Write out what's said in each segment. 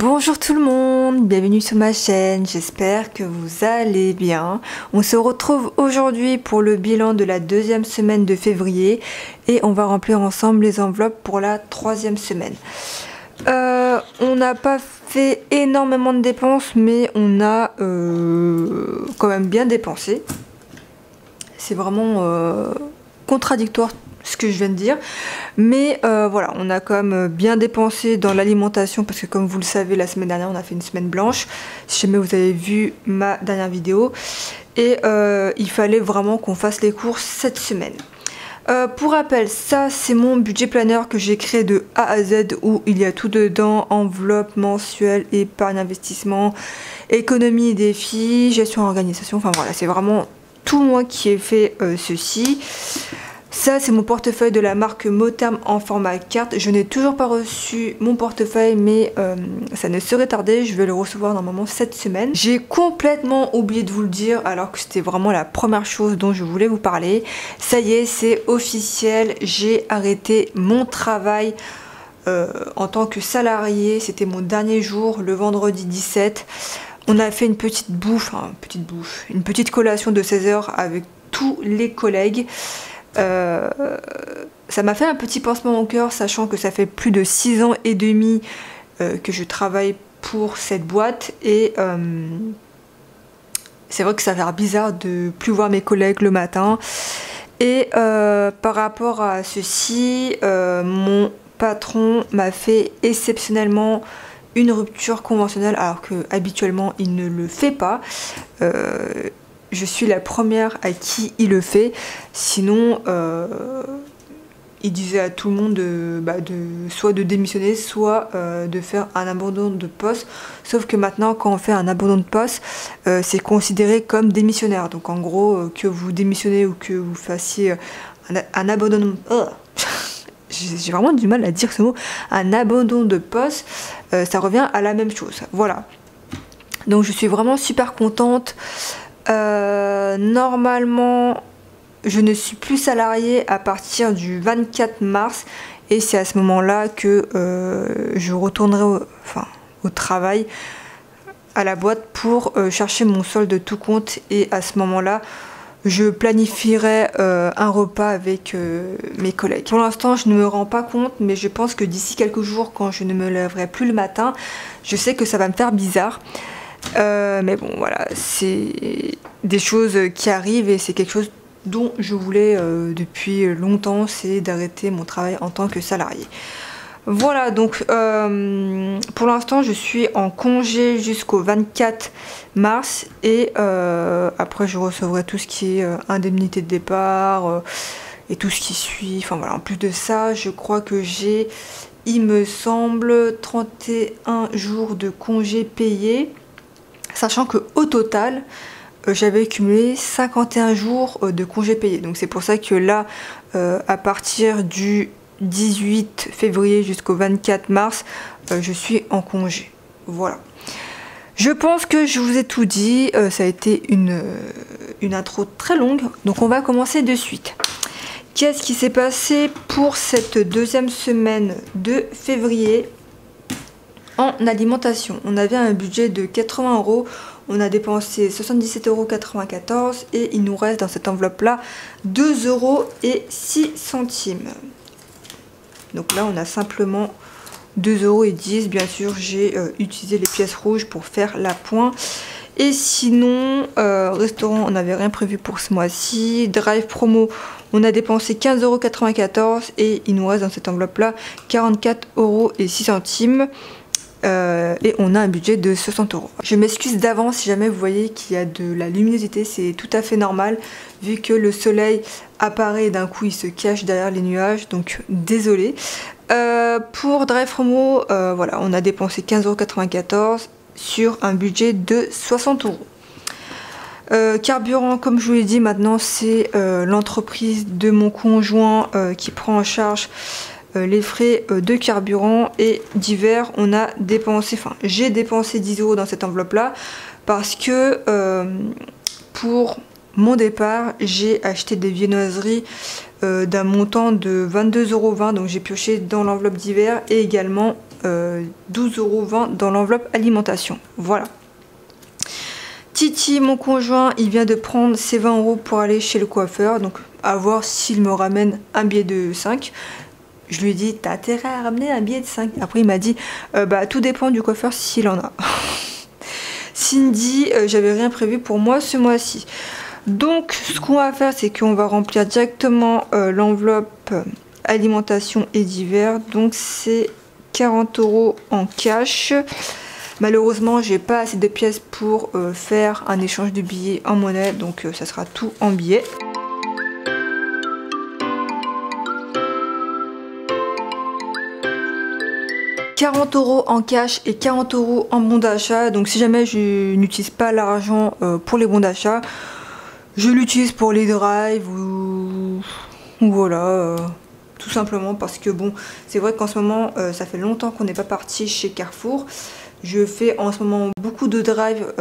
Bonjour tout le monde, bienvenue sur ma chaîne, j'espère que vous allez bien. On se retrouve aujourd'hui pour le bilan de la deuxième semaine de février et on va remplir ensemble les enveloppes pour la troisième semaine. On n'a pas fait énormément de dépenses mais on a quand même bien dépensé. C'est vraiment contradictoire ce que je viens de dire, mais voilà, on a quand même bien dépensé dans l'alimentation parce que comme vous le savez, la semaine dernière on a fait une semaine blanche, si jamais vous avez vu ma dernière vidéo, et il fallait vraiment qu'on fasse les courses cette semaine. Pour rappel, ça c'est mon budget planner que j'ai créé de A à Z où il y a tout dedans: enveloppe mensuelle, épargne, investissement, économie et défis, gestion, organisation, enfin voilà, c'est vraiment tout moi qui ai fait ceci. Ça c'est mon portefeuille de la marque Motherm en format carte. Je n'ai toujours pas reçu mon portefeuille mais ça ne serait tardé, je vais le recevoir normalement cette semaine. J'ai complètement oublié de vous le dire alors que c'était vraiment la première chose dont je voulais vous parler. Ça y est, c'est officiel, j'ai arrêté mon travail en tant que salarié. C'était mon dernier jour, le vendredi 17. On a fait une petite bouffe, une petite collation de 16 h avec tous les collègues. Ça m'a fait un petit pincement au cœur, sachant que ça fait plus de 6 ans et demi que je travaille pour cette boîte et c'est vrai que ça fait bizarre de plus voir mes collègues le matin. Et par rapport à ceci, mon patron m'a fait exceptionnellement une rupture conventionnelle alors que habituellement il ne le fait pas. Je suis la première à qui il le fait, sinon il disait à tout le monde soit de démissionner, soit de faire un abandon de poste. Sauf que maintenant, quand on fait un abandon de poste, c'est considéré comme démissionnaire. Donc en gros, que vous démissionnez ou que vous fassiez un abandon... J'ai vraiment du mal à dire ce mot. Un abandon de poste, ça revient à la même chose. Voilà. Donc je suis vraiment super contente. Normalement je ne suis plus salariée à partir du 24 mars et c'est à ce moment là que je retournerai au travail, à la boîte pour chercher mon solde de tout compte, et à ce moment là je planifierai un repas avec mes collègues. Pour l'instant je ne me rends pas compte, mais je pense que d'ici quelques jours, quand je ne me lèverai plus le matin, je sais que ça va me faire bizarre. Mais bon voilà, c'est des choses qui arrivent et c'est quelque chose dont je voulais depuis longtemps, c'est d'arrêter mon travail en tant que salarié. Voilà, donc pour l'instant je suis en congé jusqu'au 24 mars et après je recevrai tout ce qui est indemnité de départ et tout ce qui suit. Enfin voilà, en plus de ça, je crois que j'ai, il me semble, 31 jours de congé payés. Sachant que au total, j'avais accumulé 51 jours de congés payés. Donc c'est pour ça que là, à partir du 18 février jusqu'au 24 mars, je suis en congé. Voilà. Je pense que je vous ai tout dit. Ça a été une intro très longue. Donc on va commencer de suite. Qu'est-ce qui s'est passé pour cette deuxième semaine de février ? En alimentation, on avait un budget de 80 €, on a dépensé 77,94 € et il nous reste dans cette enveloppe là 2,06 €. Donc là on a simplement 2,10 €. Bien sûr j'ai utilisé les pièces rouges pour faire la pointe. Et sinon, restaurant, on n'avait rien prévu pour ce mois-ci. Drive promo, on a dépensé 15,94 € et il nous reste dans cette enveloppe là 44,06 €. Et on a un budget de 60 €. Je m'excuse d'avance si jamais vous voyez qu'il y a de la luminosité, c'est tout à fait normal vu que le soleil apparaît et d'un coup il se cache derrière les nuages, donc désolé. Pour Drive Promo, voilà, on a dépensé 15,94 € sur un budget de 60 €. Carburant, comme je vous l'ai dit, maintenant c'est l'entreprise de mon conjoint qui prend en charge les frais de carburant et divers. On a dépensé, j'ai dépensé 10 € dans cette enveloppe là parce que pour mon départ j'ai acheté des viennoiseries d'un montant de 22,20 €, donc j'ai pioché dans l'enveloppe divers et également 12,20 € dans l'enveloppe alimentation. Voilà. Titi, mon conjoint, il vient de prendre ses 20 € pour aller chez le coiffeur. Donc à voir s'il me ramène un billet de 5. Je lui ai dit, t'as intérêt à ramener un billet de 5. Après il m'a dit, bah tout dépend du coiffeur s'il en a. Cindy, j'avais rien prévu pour moi ce mois-ci. Donc ce qu'on va faire, c'est qu'on va remplir directement l'enveloppe alimentation et divers. Donc c'est 40 € en cash. Malheureusement, j'ai pas assez de pièces pour faire un échange de billets en monnaie, donc ça sera tout en billets. « 40 € en cash et 40 € en bon d'achat. Donc si jamais je n'utilise pas l'argent pour les bons d'achat, je l'utilise pour les drives ou voilà, tout simplement parce que bon, c'est vrai qu'en ce moment, ça fait longtemps qu'on n'est pas parti chez Carrefour. Je fais en ce moment beaucoup de drive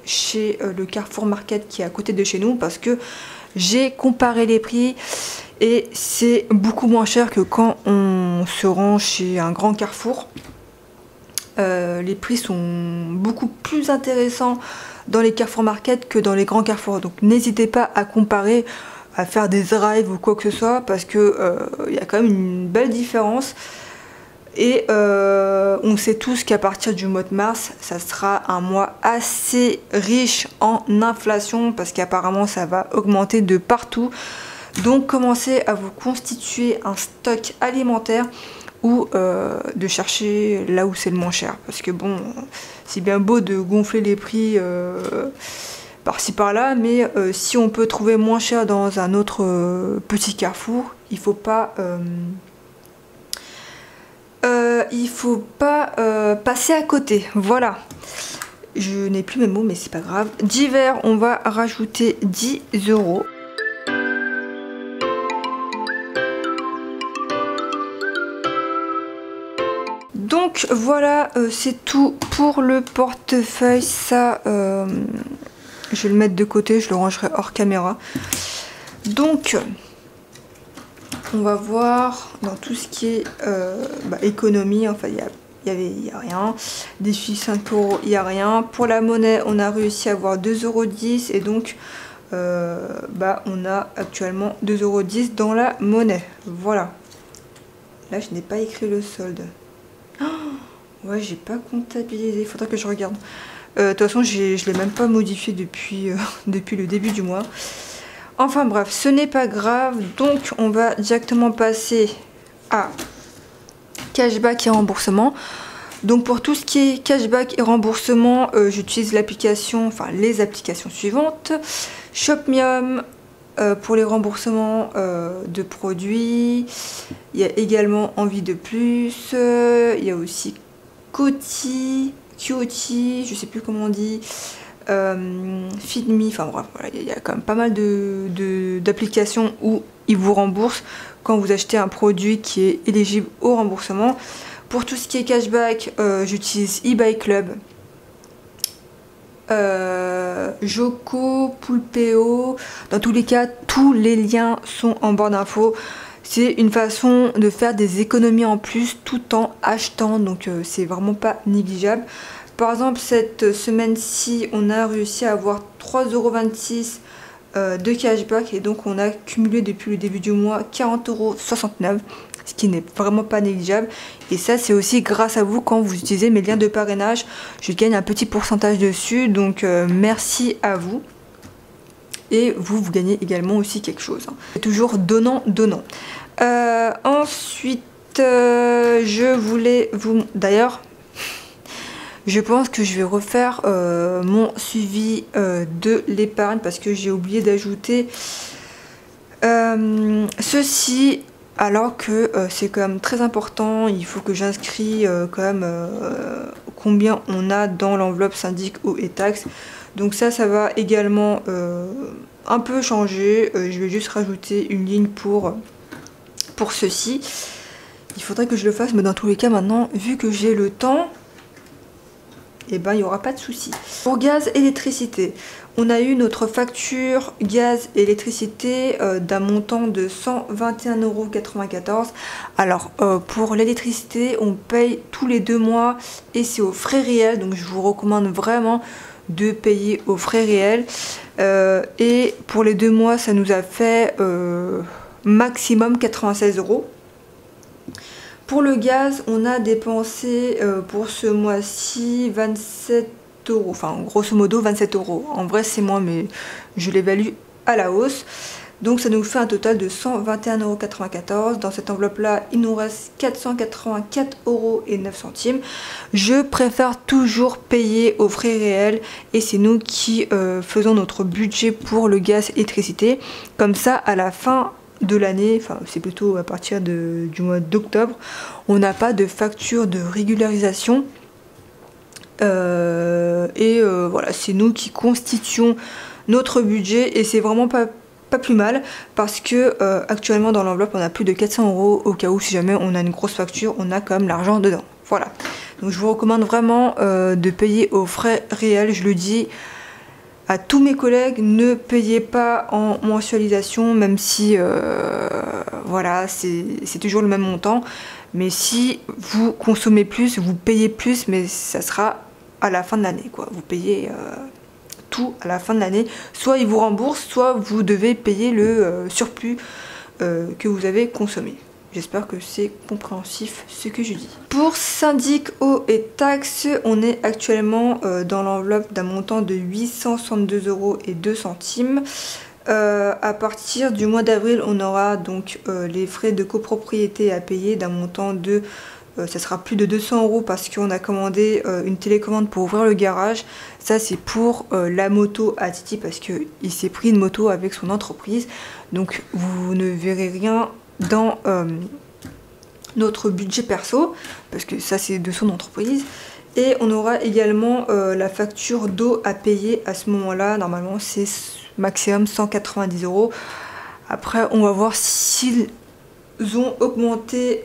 chez le Carrefour Market qui est à côté de chez nous parce que j'ai comparé les prix et c'est beaucoup moins cher que quand on se rend chez un grand Carrefour. Les prix sont beaucoup plus intéressants dans les Carrefour Market que dans les grands Carrefour. Donc n'hésitez pas à comparer, à faire des drives ou quoi que ce soit parce que y a quand même une belle différence. Et on sait tous qu'à partir du mois de mars, ça sera un mois assez riche en inflation parce qu'apparemment ça va augmenter de partout. Donc commencez à vous constituer un stock alimentaire ou de chercher là où c'est le moins cher. Parce que bon, c'est bien beau de gonfler les prix par-ci par-là, mais si on peut trouver moins cher dans un autre petit Carrefour, il faut pas passer à côté. Voilà. Je n'ai plus mes mots, mais c'est pas grave. Divers, on va rajouter 10 €. Donc voilà, c'est tout pour le portefeuille. Ça, je vais le mettre de côté, je le rangerai hors caméra. Donc, on va voir dans tout ce qui est économie. Enfin, il y a rien. Défi 5 €, il n'y a rien. Pour la monnaie, on a réussi à avoir 2,10 € et donc on a actuellement 2,10 € dans la monnaie. Voilà. Là, je n'ai pas écrit le solde. Ouais, j'ai pas comptabilisé, il faudra que je regarde. De toute façon, je l'ai même pas modifié depuis le début du mois. Enfin bref, ce n'est pas grave. Donc, on va directement passer à cashback et remboursement. Donc, pour tout ce qui est cashback et remboursement, j'utilise l'application, enfin les applications suivantes. Shopmium pour les remboursements de produits. Il y a également Envie de plus. Il y a aussi Coty, je sais plus comment on dit, Feedme, enfin bref, voilà, il y a quand même pas mal d'applications où ils vous remboursent quand vous achetez un produit qui est éligible au remboursement. Pour tout ce qui est cashback, j'utilise eBay Club, Joko, Poulpeo. Dans tous les cas, tous les liens sont en barre d'infos. C'est une façon de faire des économies en plus tout en achetant, donc c'est vraiment pas négligeable. Par exemple, cette semaine-ci, on a réussi à avoir 3,26 € de cashback et donc on a cumulé depuis le début du mois 40,69 €, ce qui n'est vraiment pas négligeable. Et ça, c'est aussi grâce à vous quand vous utilisez mes liens de parrainage. Je gagne un petit pourcentage dessus, donc merci à vous. Et vous gagnez également aussi quelque chose. C'est toujours donnant. Ensuite, je voulais vous... D'ailleurs, je pense que je vais refaire mon suivi de l'épargne parce que j'ai oublié d'ajouter ceci. Alors que c'est quand même très important. Il faut que j'inscris quand même combien on a dans l'enveloppe syndic eau et taxes. Donc ça va également un peu changer. Je vais juste rajouter une ligne pour ceci. Il faudrait que je le fasse, mais dans tous les cas maintenant, vu que j'ai le temps et ben il n'y aura pas de souci. Pour gaz, électricité, on a eu notre facture gaz et électricité d'un montant de 121,94 €. Alors pour l'électricité, on paye tous les 2 mois et c'est aux frais réels, donc je vous recommande vraiment de payer aux frais réels. Et pour les 2 mois, ça nous a fait maximum 96 €. Pour le gaz, on a dépensé pour ce mois-ci 27 €, enfin grosso modo 27 €. En vrai c'est moins, mais je l'évalue à la hausse. Donc ça nous fait un total de 121,94 €. Dans cette enveloppe-là, il nous reste 484,09 €. Je préfère toujours payer aux frais réels et c'est nous qui faisons notre budget pour le gaz et l'électricité. Comme ça, à la fin de l'année, enfin c'est plutôt à partir du mois d'octobre, on n'a pas de facture de régularisation. Voilà, c'est nous qui constituons notre budget et c'est vraiment pas plus mal parce que actuellement dans l'enveloppe on a plus de 400 € au cas où si jamais on a une grosse facture, on a quand même l'argent dedans. Voilà, donc je vous recommande vraiment de payer aux frais réels. Je le dis à tous mes collègues, ne payez pas en mensualisation, même si voilà, c'est toujours le même montant. Mais si vous consommez plus, vous payez plus, mais ça sera à la fin de l'année, quoi. Vous payez tout à la fin de l'année. Soit ils vous remboursent, soit vous devez payer le surplus que vous avez consommé. J'espère que c'est compréhensif ce que je dis. Pour syndic, eau et taxes, on est actuellement dans l'enveloppe d'un montant de 862,02 €. À partir du mois d'avril, on aura donc les frais de copropriété à payer d'un montant de... ça sera plus de 200 € parce qu'on a commandé une télécommande pour ouvrir le garage. Ça c'est pour la moto à Titi parce qu'il s'est pris une moto avec son entreprise. Donc vous ne verrez rien dans notre budget perso parce que ça c'est de son entreprise. Et on aura également la facture d'eau à payer à ce moment là. Normalement c'est maximum 190 €. Après on va voir s'ils ont augmenté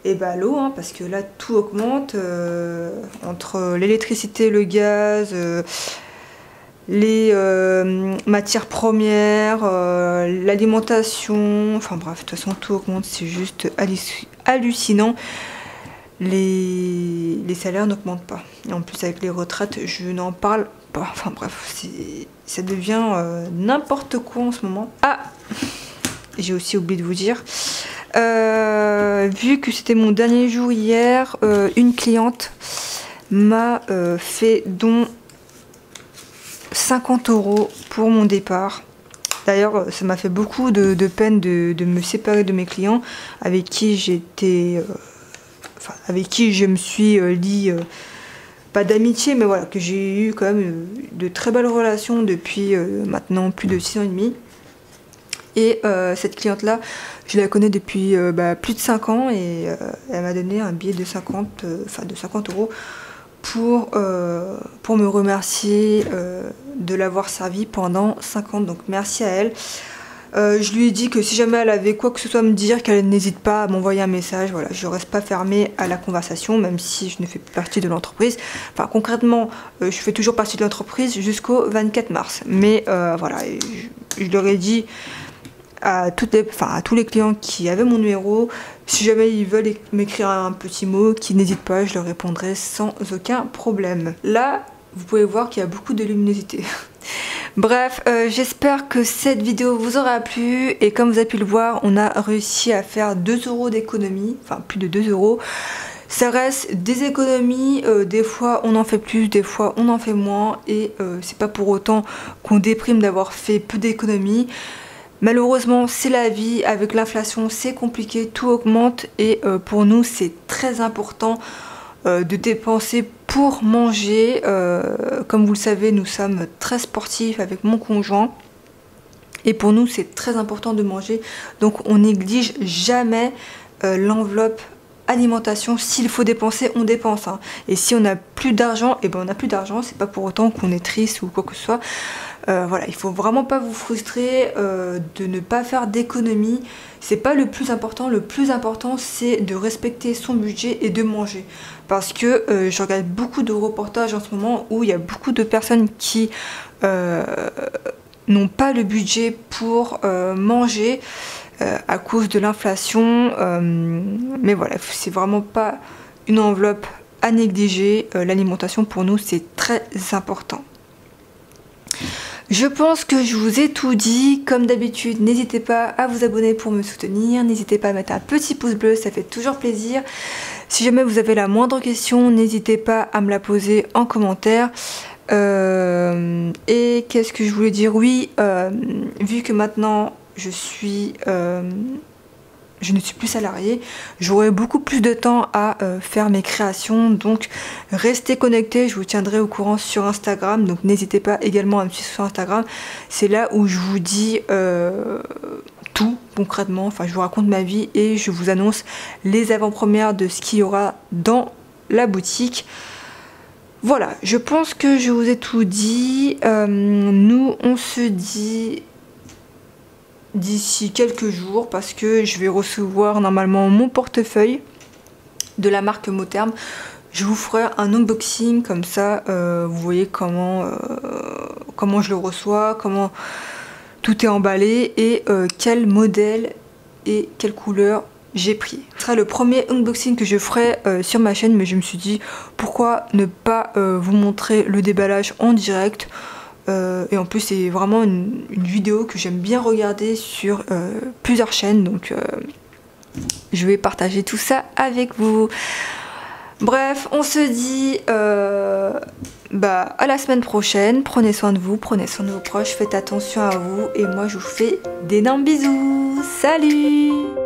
et bah l'eau, hein, parce que là tout augmente entre l'électricité, le gaz, les matières premières, l'alimentation, enfin bref, de toute façon tout augmente, c'est juste hallucinant. Les salaires n'augmentent pas. Et en plus avec les retraites, je n'en parle pas. Enfin bref, ça devient n'importe quoi en ce moment. Ah, j'ai aussi oublié de vous dire, vu que c'était mon dernier jour hier, une cliente m'a fait don 50 € pour mon départ. D'ailleurs, ça m'a fait beaucoup de peine de me séparer de mes clients avec qui j'étais, avec qui je me suis liée, pas d'amitié, mais voilà, que j'ai eu quand même de très belles relations depuis maintenant plus de 6 ans et demi. Et cette cliente-là, je la connais depuis plus de 5 ans et elle m'a donné un billet de 50 € pour me remercier de l'avoir servi pendant 5 ans. Donc merci à elle. Je lui ai dit que si jamais elle avait quoi que ce soit à me dire, qu'elle n'hésite pas à m'envoyer un message. Voilà, je reste pas fermée à la conversation, même si je ne fais plus partie de l'entreprise. Enfin, concrètement, je fais toujours partie de l'entreprise jusqu'au 24 mars. Mais voilà, je leur ai dit à tous les clients qui avaient mon numéro, si jamais ils veulent m'écrire un petit mot, qu'ils n'hésitent pas, je leur répondrai sans aucun problème. Là, vous pouvez voir qu'il y a beaucoup de luminosité. Bref, j'espère que cette vidéo vous aura plu et comme vous avez pu le voir, on a réussi à faire 2 € d'économie, enfin plus de 2 €. Ça reste des économies, des fois on en fait plus, des fois on en fait moins et c'est pas pour autant qu'on déprime d'avoir fait peu d'économies. Malheureusement c'est la vie, avec l'inflation c'est compliqué, tout augmente et pour nous c'est très important de dépenser pour manger. Comme vous le savez, nous sommes très sportifs avec mon conjoint et pour nous c'est très important de manger, donc on néglige jamais l'enveloppe alimentation. S'il faut dépenser, on dépense, hein. Et si on n'a plus d'argent, et ben on n'a plus d'argent, c'est pas pour autant qu'on est triste ou quoi que ce soit. Voilà, il faut vraiment pas vous frustrer de ne pas faire d'économie. C'est pas le plus important. Le plus important, c'est de respecter son budget et de manger. Parce que je regarde beaucoup de reportages en ce moment où il y a beaucoup de personnes qui n'ont pas le budget pour manger à cause de l'inflation. Mais voilà, c'est vraiment pas une enveloppe à négliger. L'alimentation pour nous, c'est très important. Je pense que je vous ai tout dit. Comme d'habitude, n'hésitez pas à vous abonner pour me soutenir. N'hésitez pas à mettre un petit pouce bleu, ça fait toujours plaisir. Si jamais vous avez la moindre question, n'hésitez pas à me la poser en commentaire. Et qu'est-ce que je voulais dire? Oui, vu que maintenant je ne suis plus salariée, j'aurai beaucoup plus de temps à faire mes créations, donc restez connectés, je vous tiendrai au courant sur Instagram, donc n'hésitez pas également à me suivre sur Instagram, c'est là où je vous dis tout concrètement, enfin je vous raconte ma vie et je vous annonce les avant-premières de ce qu'il y aura dans la boutique. Voilà, je pense que je vous ai tout dit. Nous on se dit d'ici quelques jours parce que je vais recevoir normalement mon portefeuille de la marque Motherm. Je vous ferai un unboxing comme ça, vous voyez comment je le reçois, comment tout est emballé et quel modèle et quelle couleur j'ai pris. Ce sera le premier unboxing que je ferai sur ma chaîne, mais je me suis dit pourquoi ne pas vous montrer le déballage en direct. Et en plus c'est vraiment une vidéo que j'aime bien regarder sur plusieurs chaînes, donc je vais partager tout ça avec vous. Bref, on se dit à la semaine prochaine. Prenez soin de vous, prenez soin de vos proches, faites attention à vous et moi je vous fais d'énormes bisous. Salut!